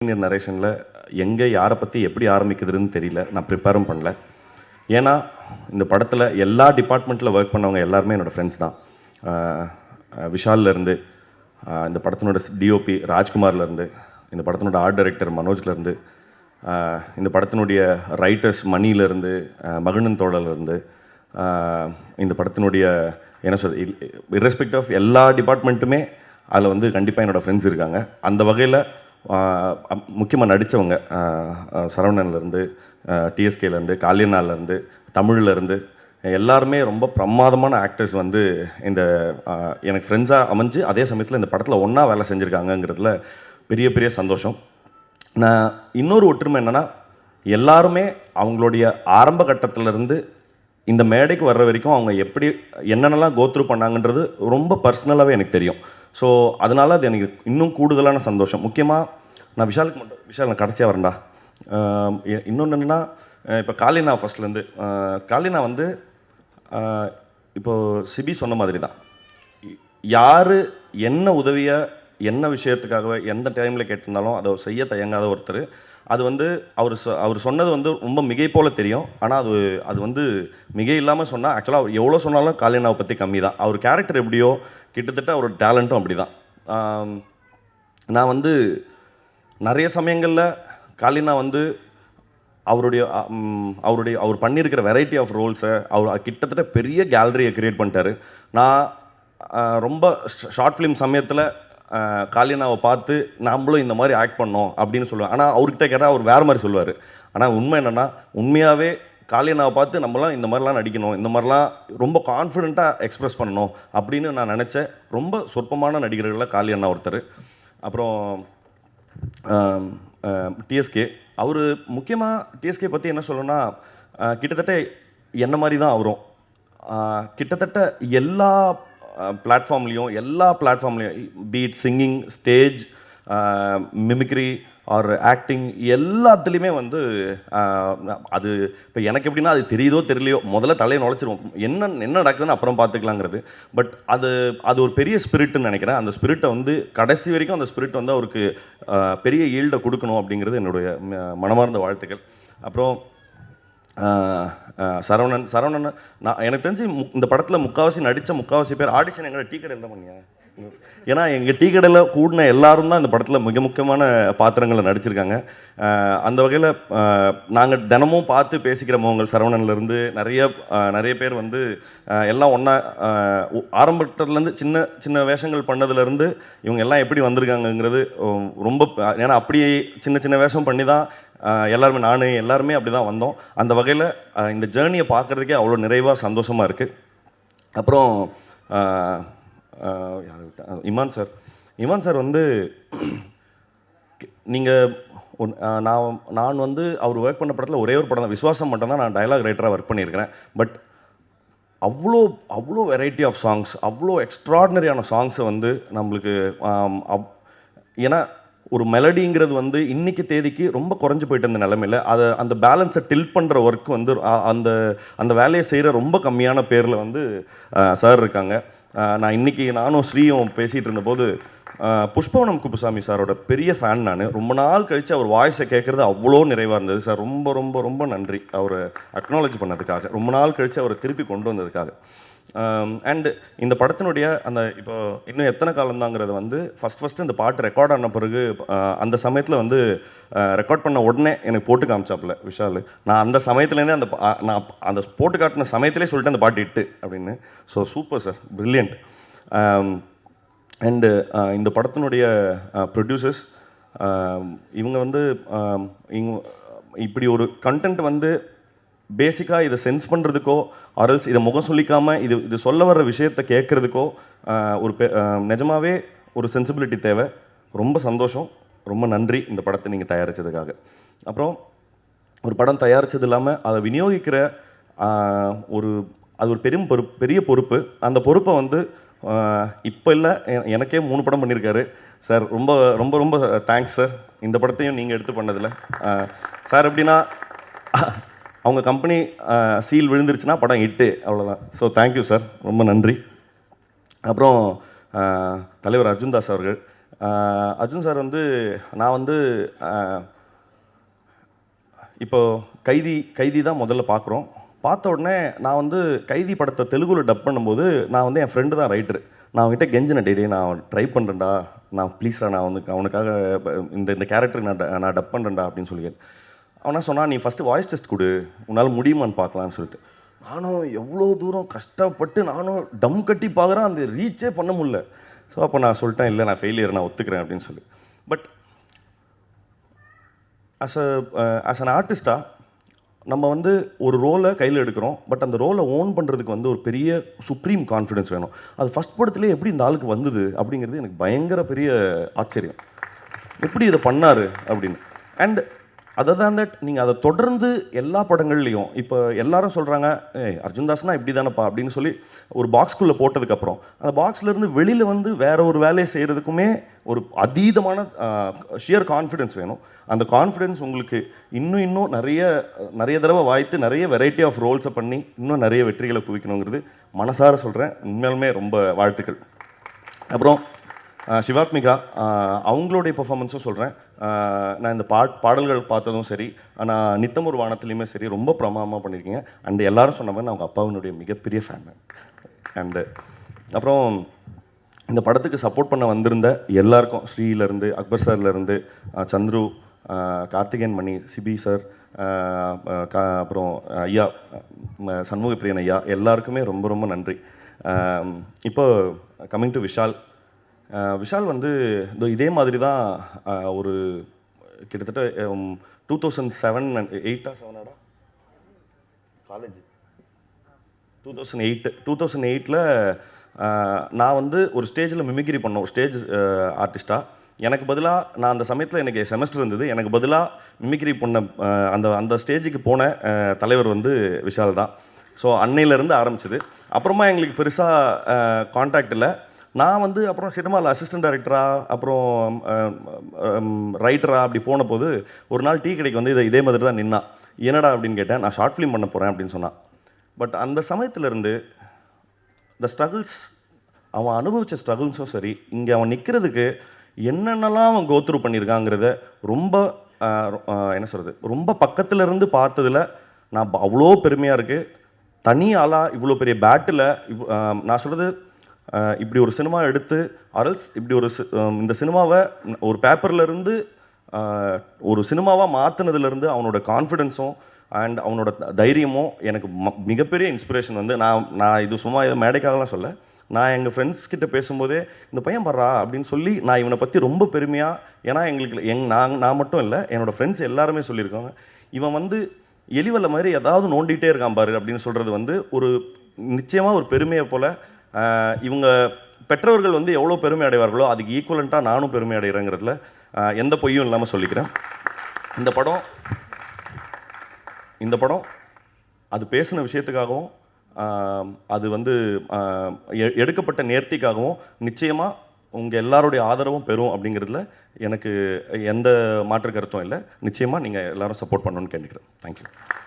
நரேஷனில் எங்கே யாரை பற்றி எப்படி ஆரம்பிக்குதுன்னு தெரியல. நான் ப்ரிப்பேரும் பண்ணல. ஏன்னா இந்த படத்தில் எல்லா டிபார்ட்மெண்ட்டில் ஒர்க் பண்ணவங்க எல்லாருமே என்னோடய ஃப்ரெண்ட்ஸ் தான். விஷால்லேருந்து, இந்த படத்தினோட டிஓபி ராஜ்குமார்லேருந்து, இந்த படத்தினோட ஆர்ட் டைரக்டர் மனோஜ்லேருந்து, இந்த படத்தினுடைய ரைட்டர்ஸ் மணியிலேருந்து, மகிழன் தோழர்லேருந்து, இந்த படத்தினுடைய என்ன சொல் இர்ரெஸ்பெக்ட் ஆஃப் எல்லா டிபார்ட்மெண்ட்டுமே அதில் வந்து கண்டிப்பாக என்னோடய ஃப்ரெண்ட்ஸ் இருக்காங்க. அந்த வகையில் முக்கியமாக நடித்தவங்க சரவணன்லேருந்து, டிஎஸ்கேலேருந்து, காளியனாலேருந்து, தமிழ்லேருந்து எல்லாருமே ரொம்ப பிரமாதமான ஆக்டர்ஸ் வந்து இந்த எனக்கு ஃப்ரெண்ட்ஸாக அமைஞ்சு அதே சமயத்தில் இந்த படத்தில் ஒன்றா வேலை செஞ்சுருக்காங்கங்கிறதுல பெரிய பெரிய சந்தோஷம். நான் இன்னொரு ஒற்றுமை என்னென்னா, எல்லாருமே அவங்களுடைய ஆரம்ப கட்டத்திலேருந்து இந்த மேடைக்கு வர்ற வரைக்கும் அவங்க எப்படி என்னென்னலாம் கோத்ரூ பண்ணாங்கன்றது ரொம்ப பர்சனலாகவே எனக்கு தெரியும். ஸோ அதனால் அது எனக்கு இன்னும் கூடுதலான சந்தோஷம். முக்கியமாக நான் விஷால் நான் கடைசியாக வரேன்டா. இன்னொன்று என்னென்னா, இப்போ காளினா ஃபஸ்ட்லேருந்து காளினா வந்து இப்போது சிபி சொன்ன மாதிரி தான். யார் என்ன உதவியை என்ன விஷயத்துக்காகவே எந்த டைமில் கேட்டிருந்தாலும் அதை செய்ய தயங்காத ஒருத்தர். அது வந்து அவர் சொன்னது வந்து ரொம்ப மிகை போல் தெரியும். ஆனால் அது வந்து மிகை இல்லாமல் சொன்னால் ஆக்சுவலாக அவர் எவ்வளோ சொன்னாலும் காளினாவை பற்றி கம்மி தான். அவர் கேரக்டர் எப்படியோ கிட்டத்தட்ட அவரோட டேலண்ட்டும் அப்படி தான். நான் வந்து நிறைய சமயங்களில் காளினா வந்து அவர் பண்ணியிருக்கிற வெரைட்டி ஆஃப் ரோல்ஸை அவர் கிட்டத்தட்ட பெரிய கேலரியை க்ரியேட் பண்ணிட்டார். நான் ரொம்ப ஷார்ட் ஃபிலிம் சமயத்தில் காளினாவை பார்த்து நம்மளும் இந்த மாதிரி ஆக்ட் பண்ணோம் அப்படின்னு சொல்லுவேன். ஆனால் அவர்கிட்ட கேட்டால் அவர் வேறு மாதிரி சொல்லுவார். ஆனால் உண்மை என்னென்னா, உண்மையாகவே காளினாவை பார்த்து நம்மளாம் இந்த மாதிரிலாம் நடிக்கணும், இந்த மாதிரிலாம் ரொம்ப கான்ஃபிடெண்ட்டாக எக்ஸ்ப்ரெஸ் பண்ணணும் அப்படின்னு நான் நினச்சேன். ரொம்ப சொற்பமான நடிகர்களில் காளியண்ணா ஒருத்தர். அப்புறம் டிஎஸ்கே, அவர் முக்கியமாக டிஎஸ்கே பற்றி என்ன சொல்லணும்னா, கிட்டத்தட்ட என்ன மாதிரி தான் அவரும் கிட்டத்தட்ட எல்லா பிளாட்ஃபார்ம்லேயும் beat singing, stage, mimicry or acting எல்லாத்துலேயுமே வந்து அது இப்போ எனக்கு எப்படின்னா, அது தெரியுதோ தெரியலையோ முதல்ல தலையை நுழைச்சிருவோம். என்ன நடக்குதுன்னு அப்புறம் பார்த்துக்கலாங்கிறது. பட் அது ஒரு பெரிய ஸ்பிரிட்டுன்னு நினைக்கிறேன். அந்த ஸ்பிரிட்டை வந்து கடைசி வரைக்கும் அந்த ஸ்பிரிட் வந்து அவருக்கு பெரிய ஈல்டை கொடுக்கணும் அப்படிங்கிறது என்னுடைய மனமார்ந்த வாழ்த்துக்கள். அப்புறம் சரவணன் நான் எனக்கு தெரிஞ்சு இந்த படத்தில் நடித்த முக்கால்வாசி பேர் ஆடிஷன் எங்களை டீ கடையில் தான் பண்ணியா. ஏன்னா எங்கள் டீ கடையில் கூடின எல்லாரும் தான் இந்த படத்தில் மிக முக்கியமான பாத்திரங்களை நடிச்சிருக்காங்க. அந்த வகையில் நாங்கள் தினமும் பார்த்து பேசிக்கிற முகங்கள் சரவணன்லேருந்து நிறைய பேர் வந்து எல்லாம் ஒன்றா ஆரம்பத்துலேருந்து சின்ன சின்ன வேஷங்கள் பண்ணதுலேருந்து இவங்க எல்லாம் எப்படி வந்திருக்காங்கங்கிறது ரொம்ப, ஏன்னா அப்படியே சின்ன சின்ன வேஷம் பண்ணி தான் எல்லாருமே அப்படி தான் வந்தோம். அந்த வகையில் இந்த ஜேர்னியை பார்க்குறதுக்கே அவ்வளோ நிறைவாக சந்தோஷமாக இருக்குது. அப்புறம் இமான் சார் வந்து நீங்கள் நான் வந்து அவர் ஒர்க் பண்ண படத்தில் ஒரே ஒரு படம் தான், விஸ்வாசம் மட்டும்தான் நான் டயலாக் ரைட்டராக ஒர்க் பண்ணியிருக்கிறேன். பட் அவ்வளோ வெரைட்டி ஆஃப் சாங்ஸ், அவ்வளோ எக்ஸ்ட்ராடினரியான சாங்ஸை வந்து நம்மளுக்கு ஏன்னா ஒரு மெலடிங்கிறது வந்து இன்றைக்கி தேதிக்கு ரொம்ப குறைஞ்சி போயிட்டு இருந்த நிலைமையில் அந்த பேலன்ஸை டில்ட் பண்ணுற ஒர்க் வந்து அந்த வேலையை செய்கிற ரொம்ப கம்மியான பேரில் வந்து சார் இருக்காங்க. நானும் ஸ்ரீயும் பேசிகிட்டு இருந்தபோது புஷ்பவனம் குப்புசாமி சாரோட பெரிய ஃபேன் நான். ரொம்ப நாள் கழித்து அவர் வாய்ஸை கேட்குறது அவ்வளோ நிறைவாக இருந்தது சார். ரொம்ப ரொம்ப ரொம்ப நன்றி அவரை அக்னாலேஜ் பண்ணதுக்காக, ரொம்ப நாள் கழித்து அவரை திருப்பி கொண்டு வந்ததுக்காக. அண்டு இந்த படத்தினுடைய இப்போ இன்னும் எத்தனை காலம்தாங்கிறது வந்து ஃபஸ்ட்டு இந்த பாட்டு ரெக்கார்ட் ஆன பிறகு அந்த சமயத்தில் வந்து ரெக்கார்ட் பண்ண உடனே எனக்கு போட்டு காமிச்சாப்புல விஷால். நான் அந்த சமயத்துலேருந்தே நான் அந்த போட்டு காட்டின சமயத்திலே சொல்லிட்டு அந்த பாட்டு இட்டு அப்படின்னு. So super sir, brilliant. And இந்த படத்தினுடைய ப்ரொடியூசர்ஸ், இவங்க வந்து இப்படி ஒரு கண்டென்ட் வந்து பேசிக்காக இதை சென்ஸ் பண்ணுறதுக்கோ ஆர்எல்ஸ் இதை முகம் சொல்லிக்காமல் இது சொல்ல வர்ற விஷயத்தை கேட்குறதுக்கோ ஒரு நிஜமாகவே ஒரு சென்சிபிலிட்டி தேவை. ரொம்ப சந்தோஷம், ரொம்ப நன்றி இந்த படத்தை நீங்கள் தயாரித்ததுக்காக. அப்புறம் ஒரு படம் தயாரித்தது இல்லாமல் அதை விநியோகிக்கிற அது ஒரு பெரிய பொறுப்பு. அந்த பொறுப்பை வந்து இப்போ இல்லை, எனக்கே 3 படம் பண்ணியிருக்காரு சார். ரொம்ப ரொம்ப ரொம்ப தேங்க்ஸ் சார். இந்த படத்தையும் நீங்கள் எடுத்து பண்ணதில்லை சார். எப்படின்னா அவங்க கம்பெனி சீல் விழுந்துருச்சுன்னா படம் இட்டு, அவ்வளோதான். ஸோ தேங்க்யூ சார், ரொம்ப நன்றி. அப்புறம் தலைவர் அர்ஜுன் தாஸ் அவர்கள், அர்ஜுன் சார் வந்து நான் வந்து இப்போ கைதி தான் முதல்ல பார்க்குறோம். பார்த்த உடனே நான் வந்து கைதி படத்தை தெலுங்குல டப் பண்ணும்போது நான் வந்து என் ஃப்ரெண்டு தான் ரைட்டரு. நான் அவன்கிட்ட கெஞ்சினேன், டே நான் ட்ரை பண்ணுறேன்டா, நான் ப்ளீஸ்டா நான் வந்து அவனுக்காக இந்த கேரக்டருக்கு நான் டப் பண்ணுறேன்டா அப்படின்னு சொல்லி. அவனா சொன்னான், நீ ஃபஸ்ட்டு வாய்ஸ் டெஸ்ட் கொடு, உன்னால் முடியுமான்னு பார்க்கலான்னு சொல்லிட்டு. நானும் எவ்வளோ தூரம் கஷ்டப்பட்டு நானும் டம் கட்டி பார்க்குறேன், அந்த ரீச்சே பண்ண முடியல. ஸோ அப்போ நான் சொல்லிட்டேன், இல்லை நான் ஃபெயிலியர், நான் ஒத்துக்கிறேன் அப்படின்னு சொல்லி. பட் ஆஸ் அன் ஆர்டிஸ்டாக நம்ம வந்து ஒரு ரோலை கையில் எடுக்கிறோம். பட் அந்த ரோலை ஓன் பண்ணுறதுக்கு வந்து ஒரு பெரிய சுப்ரீம் கான்ஃபிடென்ஸ் வேணும். அது ஃபஸ்ட் படத்துலேயே எப்படி இந்த ஆளுக்கு வந்தது அப்படிங்கிறது எனக்கு பயங்கர பெரிய ஆச்சரியம். எப்படி இதை பண்ணார் அப்படின்னு. அண்ட் அதர் தேன் தட் நீங்கள் அதை தொடர்ந்து எல்லா படங்கள்லையும் இப்போ எல்லாரும் சொல்கிறாங்க, அர்ஜுன் தாஸ்னா இப்படி தானப்பா அப்படின்னு சொல்லி ஒரு பாக்ஸ்குள்ளே போட்டதுக்கப்புறம் அந்த பாக்ஸ்லேருந்து வெளியில் வந்து வேற ஒரு வேலையை செய்கிறதுக்குமே ஒரு அதீதமான ஷியர் கான்ஃபிடென்ஸ் வேணும். அந்த கான்ஃபிடென்ஸ் உங்களுக்கு இன்னும் நிறைய தடவை வாய்த்து நிறைய வெரைட்டி ஆஃப் ரோல்ஸை பண்ணி இன்னும் நிறைய வெற்றிகளை குவிக்கணுங்கிறது மனசார சொல்கிறேன். உண்மையாலுமே ரொம்ப வாழ்த்துக்கள். அப்புறம் சிவாத்மிகா அவங்களுடைய பெர்ஃபார்மன்ஸும் சொல்கிறேன். நான் இந்த பாடல்கள் பார்த்ததும் சரி, ஆனால் நித்தம் ஒரு வானத்துலேயுமே சரி ரொம்ப பிரமாதமாக பண்ணியிருக்கீங்க. அண்ட் எல்லாரும் சொன்ன மாதிரி நான் அவங்க அப்பாவினுடைய மிகப்பெரிய ஃபேன். அண்டு அப்புறம் இந்த படத்துக்கு சப்போர்ட் பண்ண வந்திருந்த எல்லாருக்கும், ஸ்ரீலேருந்து அக்பர் சார்லேருந்து சந்துரு, கார்த்திகேயன் மணி, சிபி சார், அப்புறம் ஐயா சண்முக பிரியன் ஐயா, எல்லாருக்குமே ரொம்ப ரொம்ப நன்றி. இப்போ கம்மிங் டு விஷால் வந்து இதே மாதிரி தான் ஒரு கிட்டத்தட்ட 2007 and 8 காலேஜ் 2008 நான் வந்து ஒரு ஸ்டேஜில் மிமிக்ரி பண்ணோம், ஒரு ஸ்டேஜ் ஆர்டிஸ்டாக. எனக்கு பதிலாக நான் அந்த சமயத்தில் எனக்கு செமஸ்டர் இருந்தது, எனக்கு பதிலாக மிமிக்ரி பண்ண அந்த ஸ்டேஜுக்கு போன தலைவர் வந்து விஷால் தான். ஸோ அன்னையிலேருந்து ஆரம்பிச்சது. அப்புறமா எங்களுக்கு பெருசாக கான்டாக்ட் இல்லை. நான் வந்து அப்புறம் சினிமாவில் அசிஸ்டன்ட் டைரக்டராக அப்புறம் ரைட்டராக அப்படி போன போது ஒரு நாள் டீ கடைக்கு வந்து இதே மாதிரி தான் நின்னா. என்னடா அப்படின்னு கேட்டேன். நான் ஷார்ட் ஃபிலிம் பண்ண போகிறேன் அப்படின்னு சொன்னான். பட் அந்த சமயத்துலேருந்து த ஸ்ட்ரகிள்ஸ், அவன் அனுபவித்த ஸ்ட்ரகிள்ஸும் சரி, இங்கே அவன் நிற்கிறதுக்கு என்னென்னலாம் அவன் கோத்ரூ பண்ணியிருக்காங்கிறத ரொம்ப என்ன சொல்கிறது, ரொம்ப பக்கத்துலேருந்து பார்த்ததில் நான் அவ்வளோ பெருமையாக இருக்குது. தனி ஆளாக இவ்வளோ பெரிய பேட்டில் நான் சொல்கிறது, இப்படி ஒரு சினிமா எடுத்து அரல்ஸ் இப்படி இந்த சினிமாவை ஒரு பேப்பர்லேருந்து ஒரு சினிமாவாக மாற்றினதுலேருந்து அவனோட கான்ஃபிடென்ஸும் அண்ட் அவனோட தைரியமும் எனக்கு மிகப்பெரிய இன்ஸ்பிரேஷன். வந்து நான் இது சும்மா மேடைக்காகலாம் சொல்ல, நான் எங்கள் ஃப்ரெண்ட்ஸ் கிட்ட பேசும்போதே இந்த பையன் படுறா அப்படின்னு சொல்லி நான் இவனை பற்றி ரொம்ப பெருமையாக, ஏன்னா எங்களுக்கு நான் மட்டும் இல்லை, என்னோடய ஃப்ரெண்ட்ஸ் எல்லாருமே சொல்லியிருக்காங்க, இவன் வந்து எலிவல்ல மாதிரி ஏதாவது நோண்டிகிட்டே இருக்கான் பாரு அப்படின்னு சொல்கிறது வந்து ஒரு நிச்சயமாக ஒரு பெருமையை போல். இவங்க பெற்றவர்கள் வந்து எவ்வளோ பெருமை அடைவார்களோ அதுக்கு ஈக்குவலண்ட்டாக நானும் பெருமை அடைகிறேங்கிறதுல எந்த பொய்யும் இல்லாமல் சொல்லிக்கிறேன். இந்த படம் அது பேசின விஷயத்துக்காகவும் அது வந்து எடுக்கப்பட்ட நேர்த்திக்காகவும் நிச்சயமாக உங்கள் எல்லாருடைய ஆதரவும் பெறும் அப்படிங்கிறதுல எனக்கு எந்த மாற்று கருத்தும் இல்லை. நிச்சயமாக நீங்கள் எல்லோரும் சப்போர்ட் பண்ணணும்னு கேட்டுக்கிறேன். தேங்க்யூ.